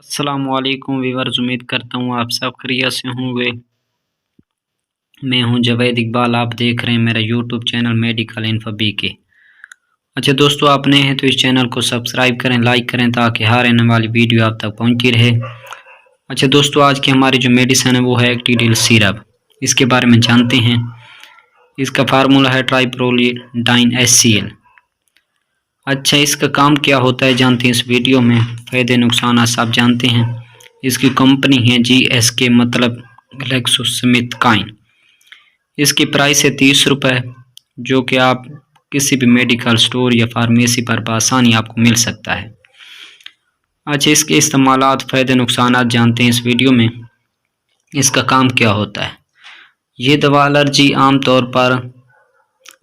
السلام علیکم ویورز، امید کرتا ہوں آپ سب خیریت سے ہوں گے۔ میں ہوں جاوید اقبال، آپ دیکھ رہے ہیں میرا YouTube channel medical info B K. اچھا دوستو، آپ نئے ہیں تو اس چینل کو سبسکرائب کریں، لائک کریں تاکہ ہر آنے والی ویڈیو آپ تک پہنچتی رہے۔ اچھا دوستو، آج کی ہماری جو میڈیسن ہے وہ ہے ایکٹیڈیل سیرپ۔ اس کے بارے میں جانتے ہیں۔ اس کا فارمولہ ہے ٹرائپرولیڈائن HCl۔ اچھا، اس کا کام کیا ہوتا ہے جانتے ہیں اس ویڈیو میں۔ فائدے نقصانات سب جانتے ہیں۔ اس کی کمپنی ہے GSK، مطلب گلیکسو سمتھ کلائن۔ اس کی پرائس ہے 30 روپے، جو کہ آپ کسی بھی میڈیکل سٹور یا فارمیسی پر بآسانی آپ کو مل سکتا ہے۔ اچھا، اس کے استعمالات، فائدے نقصانات جانتے ہیں اس ویڈیو میں۔ اس کا کام کیا ہوتا ہے۔ یہ دوا الرجی عام طور پر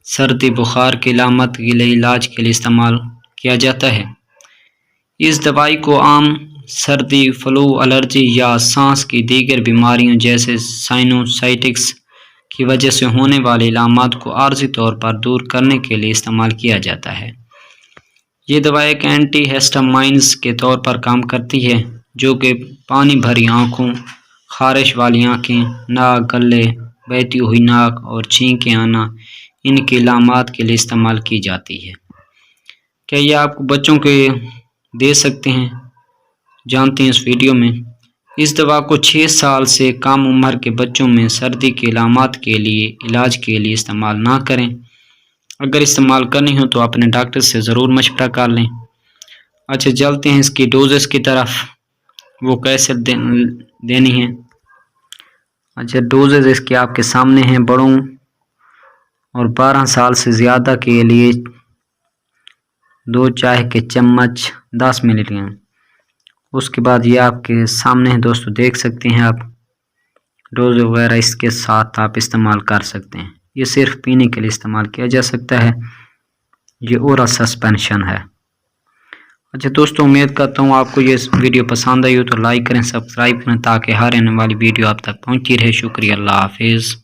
سردی بخار کی علامت کے لیے علاج کے لیے استعمال کیا جاتا ہے۔ اس دوائی کو عام سردی، فلو، الرجی یا سانس کی دیگر بیماریوں جیسے سائنوسائٹس کی وجہ سے ہونے والی علامات کو عارضی طور پر دور کرنے کے لیے استعمال کیا جاتا ہے۔ یہ دوا ایک اینٹی ہسٹامائنز کے طور پر کام کرتی ہے، جو کہ پانی بھری آنکھوں، خارش والی آنکھیں، ناک، گلے، بہتی ہوئی ناک اور چھینکیں آنا، ان کی علامات کے لیے استعمال کی جاتی ہے۔ کیا یہ آپ کو بچوں کے دے سکتے ہیں، جانتے ہیں اس ویڈیو میں۔ اس دوا کو 6 سال سے کم عمر کے بچوں میں سردی کی علامات کے لیے علاج کے لیے استعمال نہ کریں۔ اگر استعمال کرنی ہو تو اپنے ڈاکٹر سے ضرور مشورہ کر لیں۔ اچھا، چلتے ہیں اس کی ڈوزز کی طرف، وہ کیسے دینی ہے۔ اچھا، ڈوزز اس کے آپ کے سامنے ہیں۔ بڑوں اور 12 سال سے زیادہ کے لیے 2 چائے کے چمچ 10 ملی گرام۔ اس کے بعد یہ آپ کے سامنے ہیں دوستو، دیکھ سکتے ہیں آپ۔ ڈوز وغیرہ اس کے ساتھ آپ استعمال کر سکتے ہیں۔ یہ صرف پینے کے لیے استعمال کیا جا سکتا ہے۔ یہ اورل سسپینشن ہے۔ اچھا دوستو، امید کرتا ہوں آپ کو یہ ویڈیو پسند آئی ہو تو لائک کریں، سبسکرائب کریں تاکہ ہر آنے والی ویڈیو آپ تک پہنچتی رہے۔ شکریہ، اللہ حافظ۔